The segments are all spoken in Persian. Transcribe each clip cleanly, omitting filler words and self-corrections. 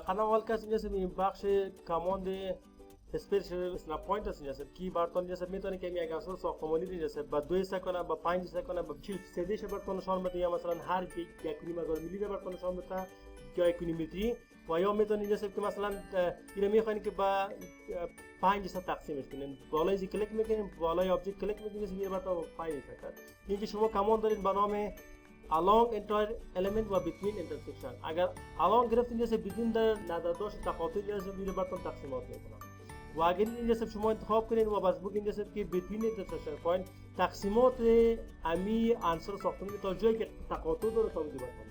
قدم اول کسی اینجا این بخش کماند اسپیشال اسنپ پوینت است اینجا کی براتون اینجا میتونه که یک اصل ساختمانی اینجا با 2 کنه با 5 کنه با 40 ش براتون نشان بده یا مثلا هر یک میلیون میلی براتون نشان بده یا 1 متری و یا میتونه اینجا که مثلا اینو میخواین که با 500 تقسیمش کنین بالای از کلیک میکنین بالای ابجکت کلیک میکنین میره براتون 5 کرد اینجا شما کماند دارین به نام along entire element و between intersection اگر along گرفتین جیسے between در نداداش تقاطع جیسے میره براتون تقسیمات میکنم و اگر این جیسے شما انتخاب کنین و بس بگین جیسے که between intersection point تقسیمات امی عنصر ساختمانی تا جایی که تقاطع داره تا میده براتون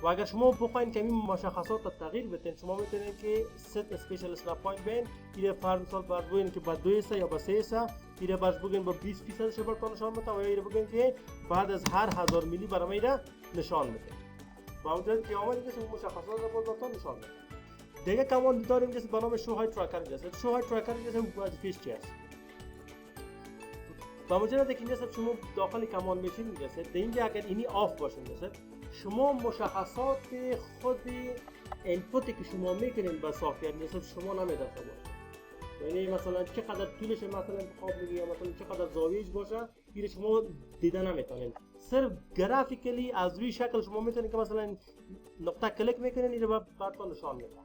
و اگر شما بخواین که این مشخصات رو تغییر بدین شما میتونین که set special snap point بین این فرض مثال باز بگین که با 2 یا با 3 ایره باز بگین با 20% ش براتون نشان بده و ایره بگین که بعد از هر 1000 میلی برام ایره نشان بده با وجود که اومد که مشخصات رو براتون نشان بده دیگه کاماند داریم که به نام شو های تراکر جست شو های تراکر جست وظیفه‌اش چی است با وجود که اینجا شما داخل کاماند میشین جست اینجا اگر اینی آف باشه جست شما مشخصات خود اینپوتی که شما میکنین با سافت جست شما نمیدونید یعنی مثلا چقدر طولش مثلا انتخاب میگی یا مثلا چقدر زاویه‌اش باشه این شما دیدن نمیتونین صرف گرافیکلی از روی شکل شما میتونین که مثلا نقطه کلیک میکنین این رو براتون نشان میده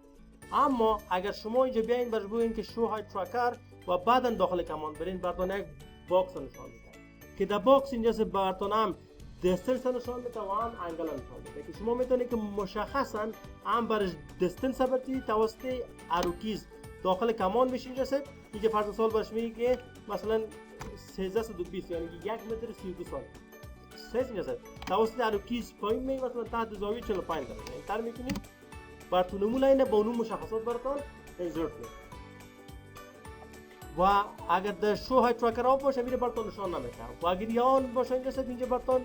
اما اگر شما اینجا بیاین برش بگین که شو های تراکر و بعدا داخل کماند برین براتون یک باکس نشان میده که در باکس اینجا براتون هم دیستنس نشان میده و هم انگل نشان میده که شما میتونین که مشخصا هم برش دیستنس برتی توسط اروکیز داخل کمان میشین جسد اینجا فرض سال باش میگه که مثلا 1320 یعنی 1 متر 32 سانتی سیز جسد توسط اروکیز پایین می مثلا تحت زاویه 45 درجه این طور میتونید براتون نمونه با اون مشخصات براتون انسرت کنید و اگر در شو های تراکر آف باشه میره براتون نشان نمیده و اگر یان باشه اینجا براتون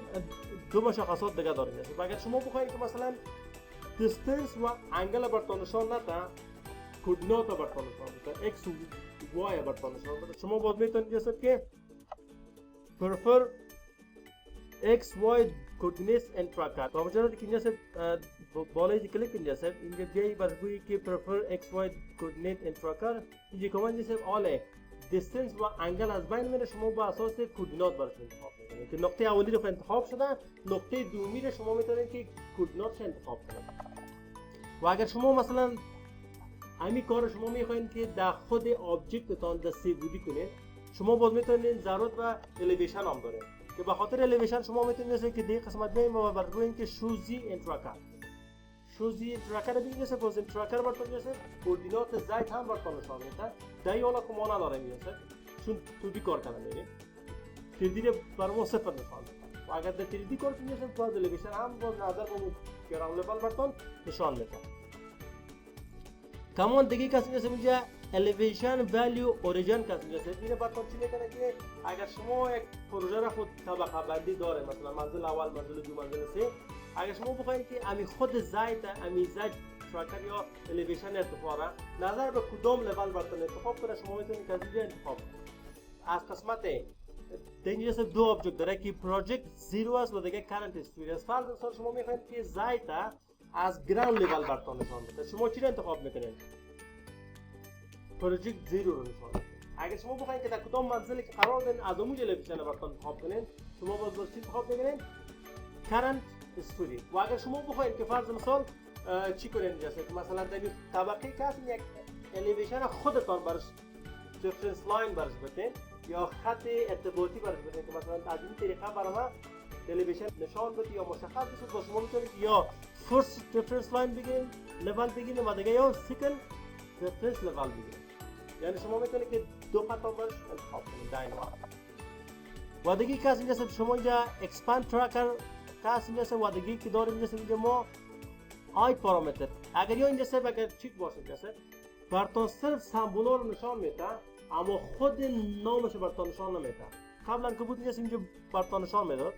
دو مشخصات دیگه داره و اگر شما بخواید که مثلا دیستنس و انگل براتون نشان نده کوردینات براتون نشان بده x و y براتون نشان بده شما باید میتونید جسد که prefer x y coordinates and tracker با مجرد که اینجا بالای کلیک اینجا بیایی برگویی که prefer x y coordinate and tracker اینجا کمان جسد آله distance و انگل از بین میره شما با اساس کوردینات برش انتخاب میکنید که نقطه اولی رو انتخاب شده نقطه دومی رو شما میتونید که کوردیناتش انتخاب کنید و اگر شما مثلا همین کار شما میخواین که در خود آبجکتتان در سیبودی کنید شما باید میتونید ضرورت و الیویشن هم داره که به خاطر الیویشن شما میتونید که دیگه قسمت بیایم و برگوین که شوزی انتراکر شوزی انتراکر بگیرید باز انتراکر براتون میرسه کوردینات زید هم براتون نشان میده دایی حالا که ما نداره میرسه چون تو کار کردن میریم تیردی برامون صفر نشان میده و اگر در تیردی کار میرسه باز الیویشن هم باز نظر به گراوند لول براتون نشان میده کمان دیگه کسی نیست اینجا elevation value origin کسی نیست اینه براتون چی میکنه که اگر شما یک پروژه را خود طبقه بندی داره مثلا منزل اول منزل دو منزل سه اگر شما بخواید که امی خود زید تراکر یا elevation ارتفاع نظر به کدام لول براتون انتخاب کنه شما میتونید که اینجا انتخاب کنید از قسمت اینجا دو آبجکت داره که پروژکت 0 است و دیگه کرنت استوری است فرض مثلا شما میخواید که زید از گراوند لول براتون نشان بده شما چی رو انتخاب میکنید پروژکت 0 رو نشان بده اگر شما بخواید که در کدام منزلی که قرار دارین از اون الیویشن براتون انتخاب کنین شما باز چی انتخاب میکنین کرنت استوری و اگر شما بخواید که فرض مثال چی کنین جسد مثلا در طبقه کسی یک الیویشن خودتان برش رفرنس لاین برش بدین یا خط ارتباطی برش بدین که مثلا از این طریقه برام الیویشن نشان بده یا مشخص بشه با شما میتونید یا فرست رفرنس لاین بگیرین لول بگیرین و دیگه یا سکند رفرنس لول بگیرین یعنی شما میتونید که دو خط برش انتخاب کنید داینو و دیگه کسی اینجا شما اینجا اکسپاند تراکر کسی اینجا و دیگه که داریم اینجا ما آی پارامتر اگر یا اینجا صرف اگر چیک باشه کسی براتون صرف سمبولا رو نشان میده اما خود نامش براتون نشان نمیده قبلا که بود اینجا براتون نشان میداد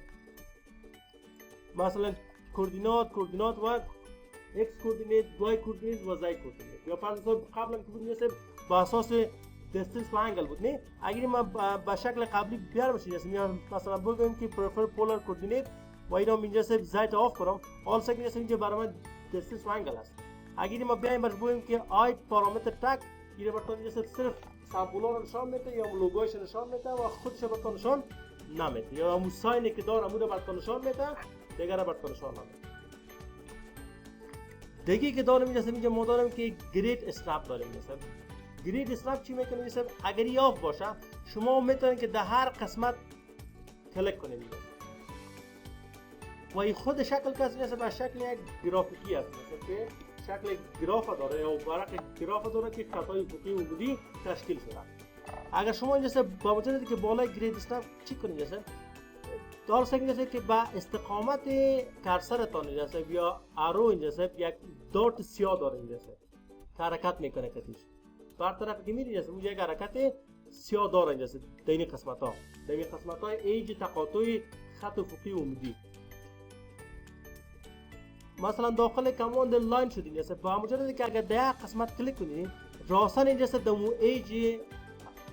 مثلا کوردینات و x کوردینات y کوردینات و z کوردینات یا فرض قبلا که بود اینجا با اساس دیستنس و انگل بود نه اگر ما با شکل قبلی بیارم میام مثلا بگم که پرفر پولار کوردینات و اینا اینجا زید آف کنم آل سکند اینجا برای من دیستنس و انگل است اگر ما بیایم باش بگوییم که آی پارامتر تک این براتون اینجا صرف سامپولا رو نشان میده یا لوگوش نشان میده و خودش براتون نشان نمیده یا همون ساینی که داره همون براتون نشان میده دیگر براتون نشان نمیده. دیگه که داریم اینجا ما داریم که گرید اسنپ داریم. مثلا گرید اسنپ چی میکنه؟ مثلا اگر یاف باشه شما میتونید که در هر قسمت کلیک کنید و این خود شکل کسی مثلا به شکل یک گرافیکی است، مثلا که شکل گراف داره یا ورق گراف داره که خطای افقی و عمودی تشکیل شده. اگر شما اینجا با مجرد که بالای گرید اسنپ چی کنید مثلا دار سنگ که با استقامت کرسرتان اینجا یا ارو اینجا یک دات سیاه داره اینجا که حرکت میکنه کتیش بر طرف که میری اینجا یک حرکت سیاه داره اینجا دینی قسمت ها ایج تقاطع خط افقی و عمودی. مثلا داخل کماند لاین شد اینجا با مجرد که اگر در قسمت کلیک کنید راسن اینجا دمو ایج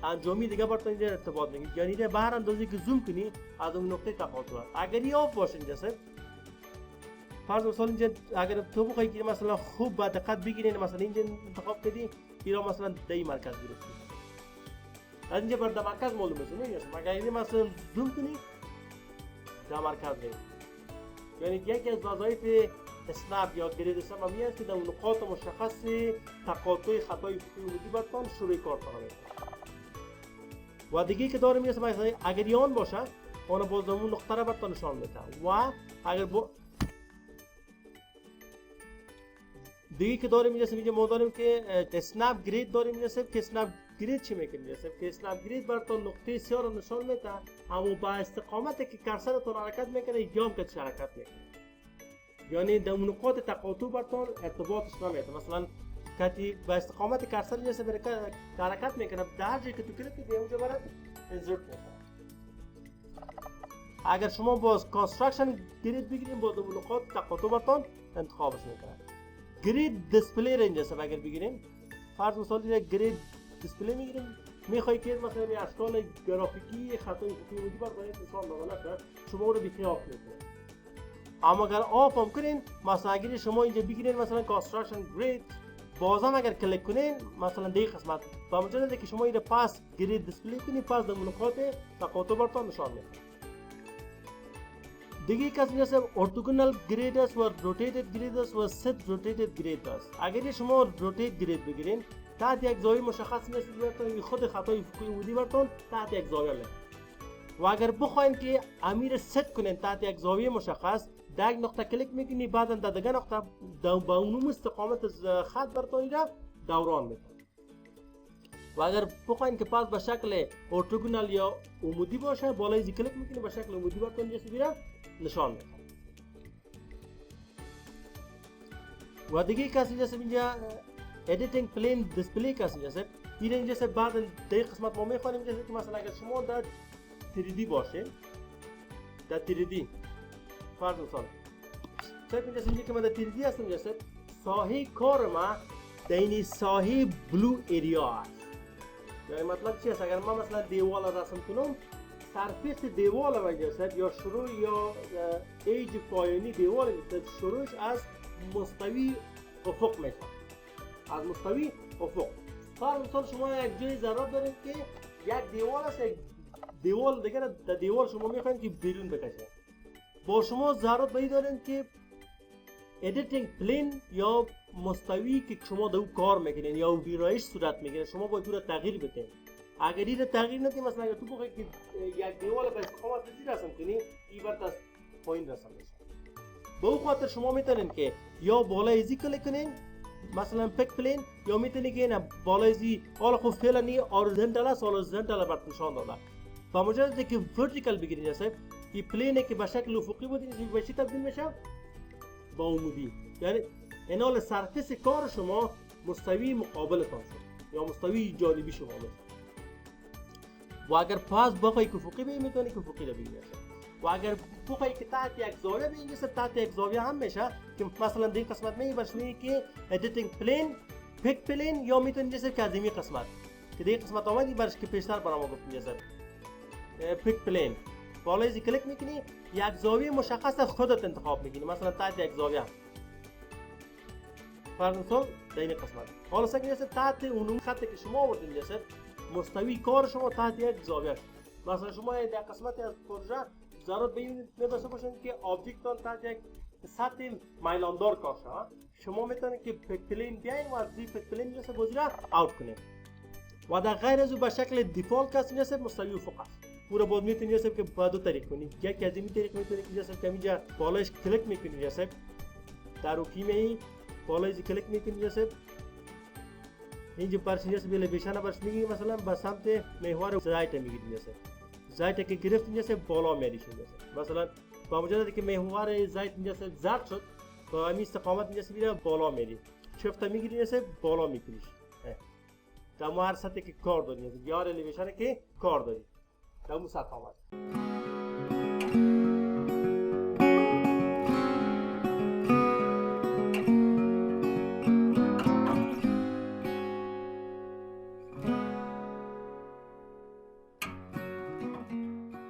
انجامی دیگه براتون اینجا ارتباط میگیره، یعنی به هر اندازه که زوم کنی از اون نقطه تقاطع است. اگر این آف باشه اینجا فرض مثلا اینجا اگر تو بخوای که مثلا خوب با دقت بگیرین مثلا اینجا انتخاب کردی اینا مثلا دی مرکز گرفتی از اینجا بر در مرکز معلوم میشه نه. اگر این مثلا زوم کنی در مرکز میشه، یعنی یکی از وظایف اسنپ یا گرید اسنپ همی است که در نقاط مشخص تقاطع خطای افقی عمودی براتون شروع کار کنه. و دیگه که داریم میرسه مثلا اگر یان باشه اون باز اون نقطه رو براتون نشان میده و اگر دیگه که داریم میرسه اینجا ما داریم که اسنپ گرید داریم میرسه که اسنپ گرید چی میکنه میرسه که اسنپ گرید براتون نقطه سیاه رو نشان میده اما با استقامتی که کرسرتون حرکت میکنه یا هم که حرکت میکنه، یعنی در نقاط تقاطع براتون ارتباطش نمیده. مثلا کتی با استقامت کرسر میرسه بره که حرکت میکنه در جایی که تو کلیک کنی اونجا برات انزرت میکنه. اگر شما باز کانستراکشن گرید بگیریم باز اون نقاط تقاطع براتون انتخابش میکنه. گرید دیسپلی رنج است اگر بگیریم فرض مثال یک گرید دیسپلی میگیریم میخوای که مثلا این اشکال گرافیکی خطای افقی عمودی براتون نشان داده شما رو بیخی آف میکنه. اما اگر آف هم کنین مثلا اگر شما اینجا بگیرین مثلا کانستراکشن گرید بازم اگر کلیک کنین مثلا دیگه قسمت با مجرد که شما این پاس گرید دیسپلی کنین پاس در نقاط تقاطع براتون نشان میده. دیگه یک از اینجاست ارتوگونال گرید است و روتیتد گرید است و ست روتیتد گرید است. اگر شما روتیت گرید بگیرین تحت یک زاویه مشخص میشه براتون خود خطای افقی عمودی براتون تحت یک زاویه میاد. و اگر بخواین که امیر ست کنین تحت یک زاویه مشخص در یک نقطه کلیک میکنی بعدا در دیگه نقطه با اون استقامت خط براتون اینجا دوران میکنه. و اگر بخواین که پس به شکل ارتوگونال یا عمودی باشه بالای زی کلیک میکنی به شکل عمودی براتون اینجا نشان میده. و دیگه کسی جیسے اینجا editing plane display کسی جیسے این اینجا بعد دیگه قسمت ما میخوانیم جیسے که مثلا اگر شما در 3D باشه در 3D فرض مثال شاید اینجا اینجا که من در 3D هستم جیسے ساحه کار ما دینی ساحه بلو ایریا است. یعنی مطلب چی است؟ اگر من مثلا دیوال رسم کنم سرفیس دیوال و جسد یا شروع یا ایج پایانی دیوال جسد شروعش از مستوی افق میشه، از مستوی افق. فرض مثال شما یک جای ضرورت دارید که یک دیوال است، یک دیوال دیگر در دیوال شما میخواین که بیرون بکشه. با شما ضرورت باید دارید که editing plane یا مستوی که شما در او کار میکنین یا ویرایش صورت میگیره شما باید او را تغییر بدین. اگر این تغییر ندی مثلا اگر تو بخوای که یک دیوال به استقامت زیر رسم کنی این برات از پایین رسم میشه. به اون خاطر شما میتونین که یا بالای زی کلیک کنین مثلا پیک پلین یا میتونین که نه بالای زی حالا خب فعلا نی هورایزونتال است هورایزونتال برات نشان داده. با مجرد که ورتیکال بگیرین جسد این پلینه که به شکل افقی بود این به چی تبدیل میشه؟ با عمودی. یعنی انال سرفیس کار شما مستوی مقابلتان شد یا مستوی جانبی شما میشه. و اگر پاس بخوای که افقی بگی میتونی که افقی رو بگیری. و اگر بخوای که تحت یک زاویه بگیری تحت یک زاویه هم میشه که مثلا دیگه قسمت می باشه میگه که editing plane pick plane یا میتونی جسر که از این قسمت که دیگه قسمت آمدی برش که پیشتر برام گفتم جسر pick plane بالای زی کلیک میکنی یک زاویه مشخص از خودت انتخاب میکنی مثلا تحت یک زاویه. فرض مثال در این قسمت حالا سعی تحت اون خطی که شما آوردین جسد مستوی کار شما تحت یک زاویه مثلا شما در قسمتی از پروژه ضرورت به این نبسته باشین که آبجکتان تحت یک سطح میلاندار کار شود شما میتونید که پکتلین بیاین و از این پکتلین جسد بازی را اوت کنید و در غیر از او به شکل دیفالت کسی جسد مستوی افق است پورا بود میتونید جسد که با دو طریق کنید یکی از این طریق میتونید که جسد که اینجا بالایش کلیک میکنید جسد در اوکی بالایش کلیک میکنید جسد اینجا پرش جسد بیل بیشانه برش میگیرید مثلا به سمت محور زایت میگیرید جسد زایت که گرفت جسد بالا میریشید جسد مثلا با مجرد که محور زایت جسد زرد شد با همین استقامت جسد بیره بالا میری شفت میگیرید جسد بالا میکنید در هر سطحی که کار دارید یا الیویشن که کار دارید در اون سطح آمد